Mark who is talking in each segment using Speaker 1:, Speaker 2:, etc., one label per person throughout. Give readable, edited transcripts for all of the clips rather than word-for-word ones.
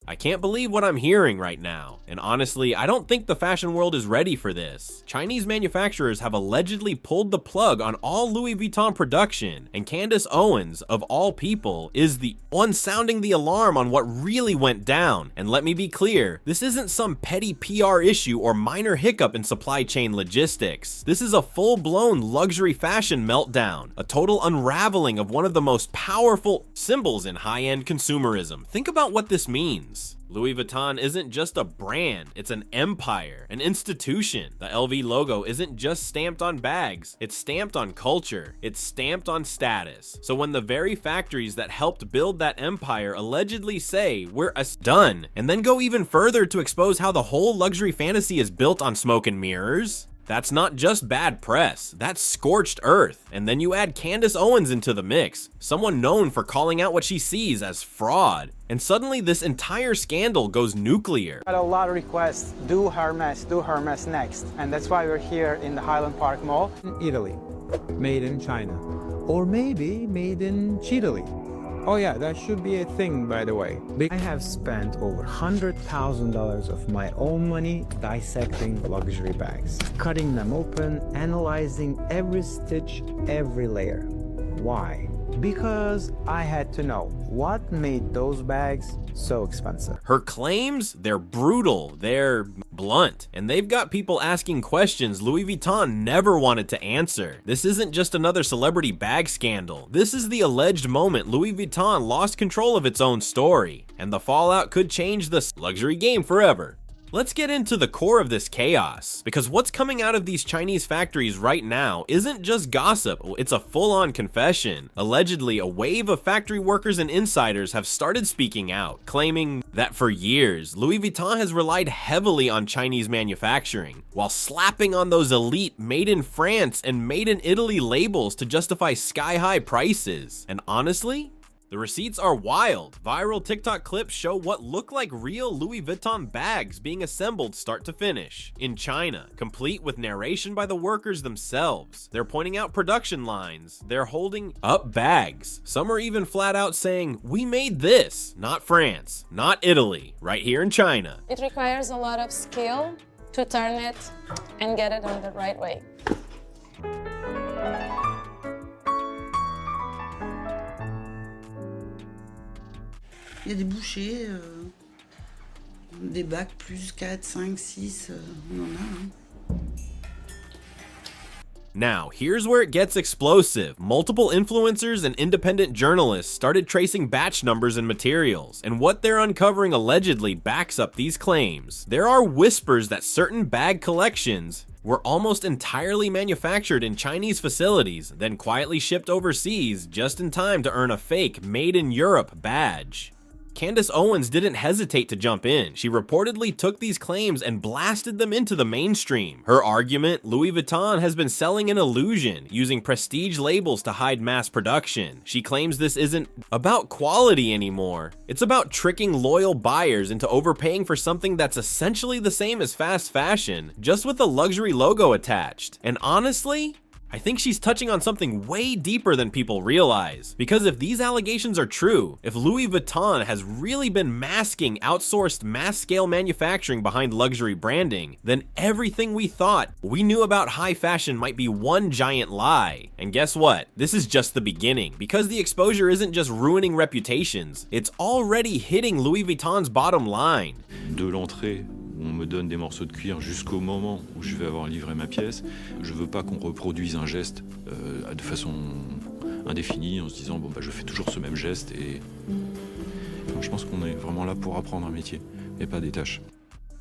Speaker 1: I can't believe what I'm hearing right now, and honestly, I don't think the fashion world is ready for this. Chinese manufacturers have allegedly pulled the plug on all Louis Vuitton production, and Candace Owens, of all people, is the one sounding the alarm on what really went down. And let me be clear, this isn't some petty PR issue or minor hiccup in supply chain logistics. This is a full-blown luxury fashion meltdown, a total unraveling of one of the most powerful symbols in high-end consumerism. Think about what this means. Louis Vuitton isn't just a brand, it's an empire, an institution. The LV logo isn't just stamped on bags, it's stamped on culture, it's stamped on status. So when the very factories that helped build that empire allegedly say, we're done, and then go even further to expose how the whole luxury fantasy is built on smoke and mirrors, that's not just bad press, that's scorched earth. And then you add Candace Owens into the mix, someone known for calling out what she sees as fraud. And suddenly this entire scandal goes nuclear.
Speaker 2: Got a lot of requests, do Hermes next. And that's why we're here in the Highland Park Mall.
Speaker 3: In Italy, made in China, or maybe made in Chile. Oh yeah, that should be a thing, by the way. I have spent over $100,000 of my own money dissecting luxury bags, cutting them open, analyzing every stitch, every layer. Why? Because I had to know what made those bags so expensive.
Speaker 1: Her claims, they're brutal, they're blunt, and they've got people asking questions Louis Vuitton never wanted to answer. This isn't just another celebrity bag scandal. This is the alleged moment Louis Vuitton lost control of its own story, and the fallout could change the luxury game forever. Let's get into the core of this chaos, because what's coming out of these Chinese factories right now isn't just gossip, it's a full-on confession. Allegedly, a wave of factory workers and insiders have started speaking out, claiming that for years, Louis Vuitton has relied heavily on Chinese manufacturing, while slapping on those elite made in France and made in Italy labels to justify sky-high prices. And honestly, the receipts are wild. Viral TikTok clips show what look like real Louis Vuitton bags being assembled start to finish in China, complete with narration by the workers themselves. They're pointing out production lines. They're holding up bags. Some are even flat out saying, "We made this, not France, not Italy, right here in China."
Speaker 4: It requires a lot of skill to turn it and get it on the right way.
Speaker 5: Il y a des bouchées, des bacs plus 4, 5, 6, on en a. Hein.
Speaker 1: Now, here's where it gets explosive. Multiple influencers and independent journalists started tracing batch numbers and materials, and what they're uncovering allegedly backs up these claims. There are whispers that certain bag collections were almost entirely manufactured in Chinese facilities, then quietly shipped overseas just in time to earn a fake Made in Europe badge. Candace Owens didn't hesitate to jump in. She reportedly took these claims and blasted them into the mainstream. Her argument, Louis Vuitton has been selling an illusion, using prestige labels to hide mass production. She claims this isn't about quality anymore. It's about tricking loyal buyers into overpaying for something that's essentially the same as fast fashion, just with a luxury logo attached. And honestly, I think she's touching on something way deeper than people realize. Because if these allegations are true, if Louis Vuitton has really been masking outsourced mass-scale manufacturing behind luxury branding, then everything we thought we knew about high fashion might be one giant lie. And guess what? This is just the beginning, because the exposure isn't just ruining reputations, it's already hitting Louis Vuitton's bottom line.
Speaker 6: De l'entrée, on me donne des morceaux de cuir jusqu'au moment où je vais avoir livré ma pièce. Je veux pas qu'on reproduise un geste de façon indéfinie en se disant bon bah je fais toujours ce même geste et donc, je pense qu'on est vraiment là pour apprendre un métier et pas des tâches.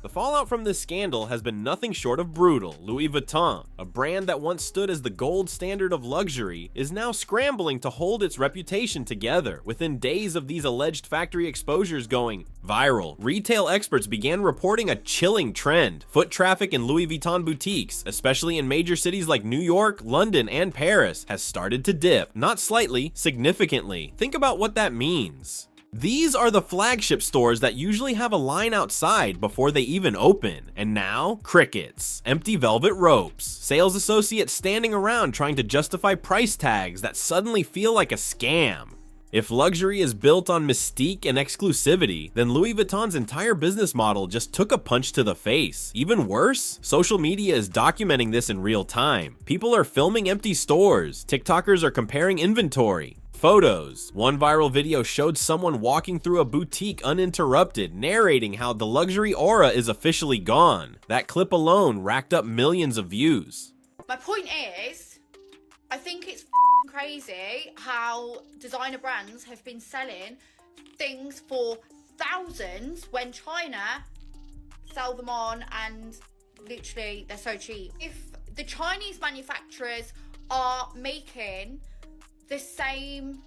Speaker 1: The fallout from this scandal has been nothing short of brutal. Louis Vuitton, a brand that once stood as the gold standard of luxury, is now scrambling to hold its reputation together. Within days of these alleged factory exposures going viral, retail experts began reporting a chilling trend. Foot traffic in Louis Vuitton boutiques, especially in major cities like New York, London, and Paris, has started to dip. Not slightly, significantly. Think about what that means. These are the flagship stores that usually have a line outside before they even open. And now, crickets, empty velvet ropes, sales associates standing around trying to justify price tags that suddenly feel like a scam. If luxury is built on mystique and exclusivity, then Louis Vuitton's entire business model just took a punch to the face. Even worse, social media is documenting this in real time. People are filming empty stores, TikTokers are comparing inventory, photos. One viral video showed someone walking through a boutique uninterrupted, narrating how the luxury aura is officially gone. That clip alone racked up millions of views.
Speaker 7: My point is, I think it's crazy how designer brands have been selling things for thousands when China sell them on and literally they're so cheap. If the Chinese manufacturers are making the same,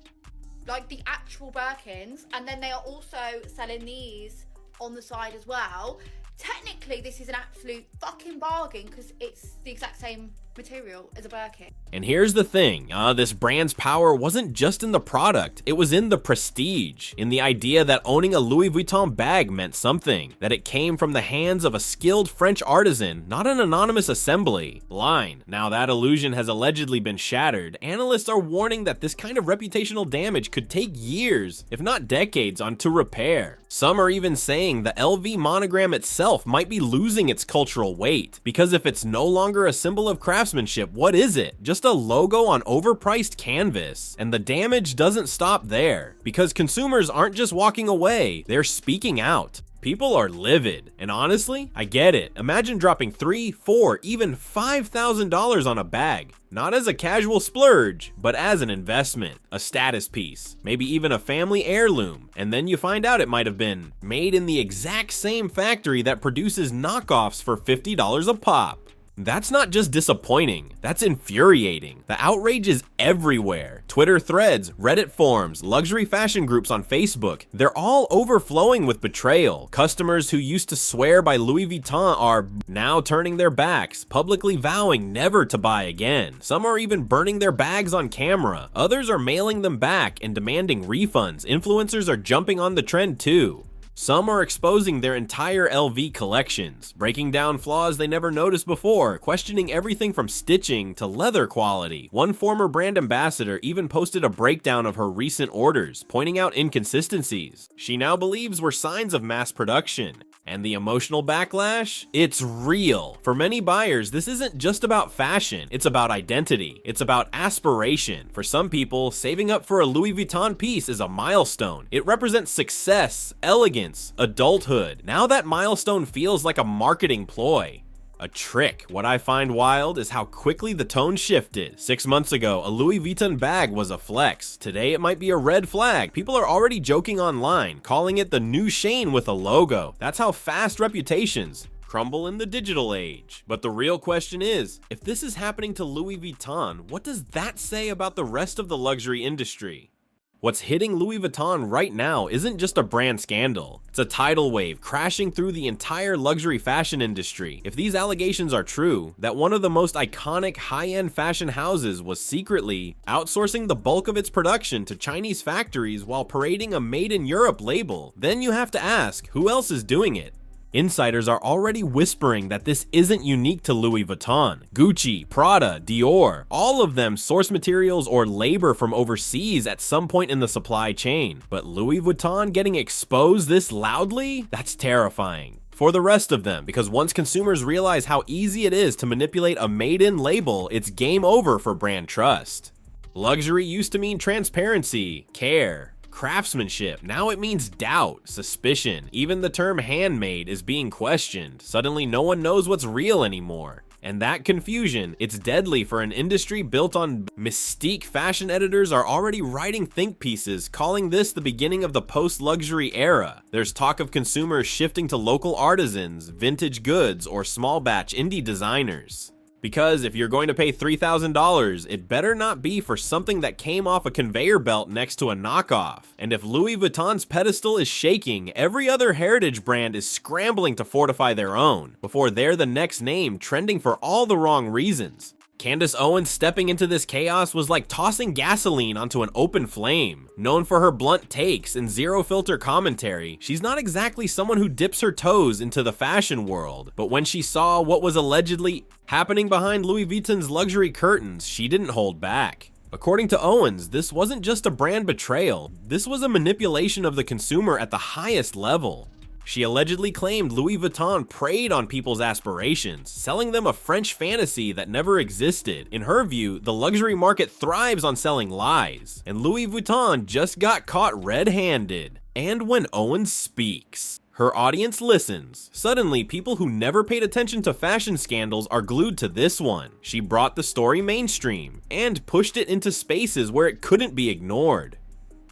Speaker 7: like the actual Birkins, and then they are also selling these on the side as well, technically this is an absolute fucking bargain because it's the exact same material as a Birkin.
Speaker 1: And here's the thing, this brand's power wasn't just in the product, it was in the prestige, in the idea that owning a Louis Vuitton bag meant something, that it came from the hands of a skilled French artisan, not an anonymous assembly line. Now that illusion has allegedly been shattered. Analysts are warning that this kind of reputational damage could take years, if not decades, to repair. Some are even saying the LV monogram itself might be losing its cultural weight, because if it's no longer a symbol of craftsmanship, what is it? Just a logo on overpriced canvas. And the damage doesn't stop there, because consumers aren't just walking away, they're speaking out. People are livid, and honestly, I get it. Imagine dropping $3,000, $4,000, even $5,000 on a bag. Not as a casual splurge, but as an investment, a status piece, maybe even a family heirloom. And then you find out it might have been made in the exact same factory that produces knockoffs for $50 a pop. That's not just disappointing, that's infuriating. The outrage is everywhere. Twitter threads, Reddit forums, luxury fashion groups on Facebook, they're all overflowing with betrayal. Customers who used to swear by Louis Vuitton are now turning their backs, publicly vowing never to buy again. Some are even burning their bags on camera. Others are mailing them back and demanding refunds. Influencers are jumping on the trend too. Some are exposing their entire LV collections, breaking down flaws they never noticed before, questioning everything from stitching to leather quality. One former brand ambassador even posted a breakdown of her recent orders, pointing out inconsistencies she now believes were signs of mass production. And the emotional backlash? It's real. For many buyers, this isn't just about fashion, it's about identity. It's about aspiration. For some people, saving up for a Louis Vuitton piece is a milestone. It represents success, elegance, adulthood. Now that milestone feels like a marketing ploy. A trick. What I find wild is how quickly the tone shifted. 6 months ago, a Louis Vuitton bag was a flex. Today, it might be a red flag. People are already joking online, calling it the new Shane with a logo. That's how fast reputations crumble in the digital age. But the real question is, if this is happening to Louis Vuitton, what does that say about the rest of the luxury industry? What's hitting Louis Vuitton right now isn't just a brand scandal. It's a tidal wave crashing through the entire luxury fashion industry. If these allegations are true, that one of the most iconic high-end fashion houses was secretly outsourcing the bulk of its production to Chinese factories while parading a Made in Europe label, then you have to ask, who else is doing it? Insiders are already whispering that this isn't unique to Louis Vuitton. Gucci, Prada, Dior, all of them source materials or labor from overseas at some point in the supply chain. But Louis Vuitton getting exposed this loudly? That's terrifying. For the rest of them, because once consumers realize how easy it is to manipulate a made-in label, it's game over for brand trust. Luxury used to mean transparency, care, craftsmanship. Now it means doubt, suspicion. Even the term handmade is being questioned. Suddenly no one knows what's real anymore. And that confusion, it's deadly for an industry built on mystique. Fashion editors are already writing think pieces calling this the beginning of the post-luxury era. There's talk of consumers shifting to local artisans, vintage goods, or small batch indie designers. Because if you're going to pay $3,000, it better not be for something that came off a conveyor belt next to a knockoff. And if Louis Vuitton's pedestal is shaking, every other heritage brand is scrambling to fortify their own, before they're the next name trending for all the wrong reasons. Candace Owens stepping into this chaos was like tossing gasoline onto an open flame. Known for her blunt takes and zero-filter commentary, she's not exactly someone who dips her toes into the fashion world. But when she saw what was allegedly happening behind Louis Vuitton's luxury curtains, she didn't hold back. According to Owens, this wasn't just a brand betrayal, this was a manipulation of the consumer at the highest level. She allegedly claimed Louis Vuitton preyed on people's aspirations, selling them a French fantasy that never existed. In her view, the luxury market thrives on selling lies, and Louis Vuitton just got caught red-handed. And when Owens speaks, her audience listens. Suddenly, people who never paid attention to fashion scandals are glued to this one. She brought the story mainstream and pushed it into spaces where it couldn't be ignored.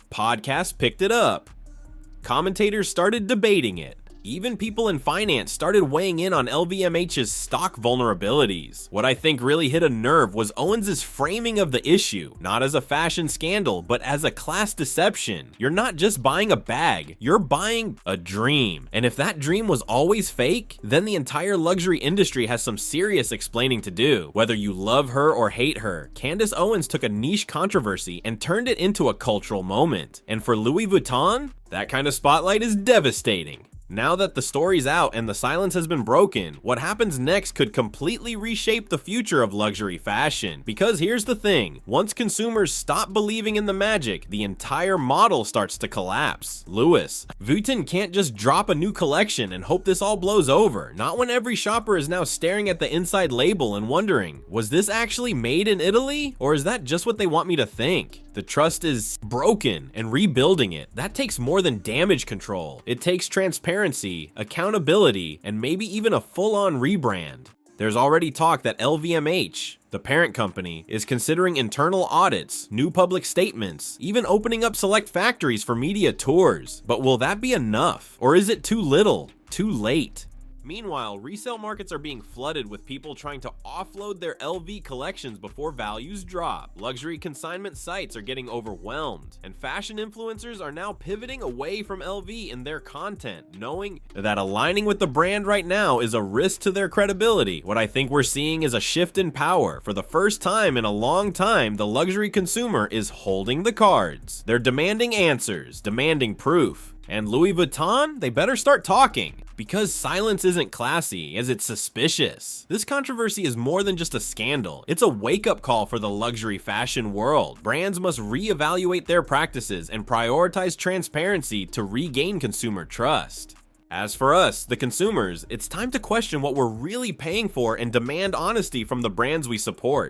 Speaker 1: Podcasts picked it up. Commentators started debating it. Even people in finance started weighing in on LVMH's stock vulnerabilities. What I think really hit a nerve was Owens' framing of the issue, not as a fashion scandal, but as a class deception. You're not just buying a bag, you're buying a dream. And if that dream was always fake, then the entire luxury industry has some serious explaining to do. Whether you love her or hate her, Candace Owens took a niche controversy and turned it into a cultural moment. And for Louis Vuitton, that kind of spotlight is devastating. Now that the story's out and the silence has been broken, what happens next could completely reshape the future of luxury fashion. Because here's the thing, once consumers stop believing in the magic, the entire model starts to collapse. Louis Vuitton can't just drop a new collection and hope this all blows over. Not when every shopper is now staring at the inside label and wondering, was this actually made in Italy? Or is that just what they want me to think? The trust is broken, and rebuilding it, that takes more than damage control. It takes transparency, accountability, and maybe even a full-on rebrand. There's already talk that LVMH, the parent company, is considering internal audits, new public statements, even opening up select factories for media tours. But will that be enough? Or is it too little, too late? Meanwhile, resale markets are being flooded with people trying to offload their LV collections before values drop. Luxury consignment sites are getting overwhelmed, and fashion influencers are now pivoting away from LV in their content, knowing that aligning with the brand right now is a risk to their credibility. What I think we're seeing is a shift in power. For the first time in a long time, the luxury consumer is holding the cards. They're demanding answers, demanding proof. And Louis Vuitton, they better start talking. Because silence isn't classy, as it's suspicious. This controversy is more than just a scandal. It's a wake-up call for the luxury fashion world. Brands must reevaluate their practices and prioritize transparency to regain consumer trust. As for us, the consumers, it's time to question what we're really paying for and demand honesty from the brands we support.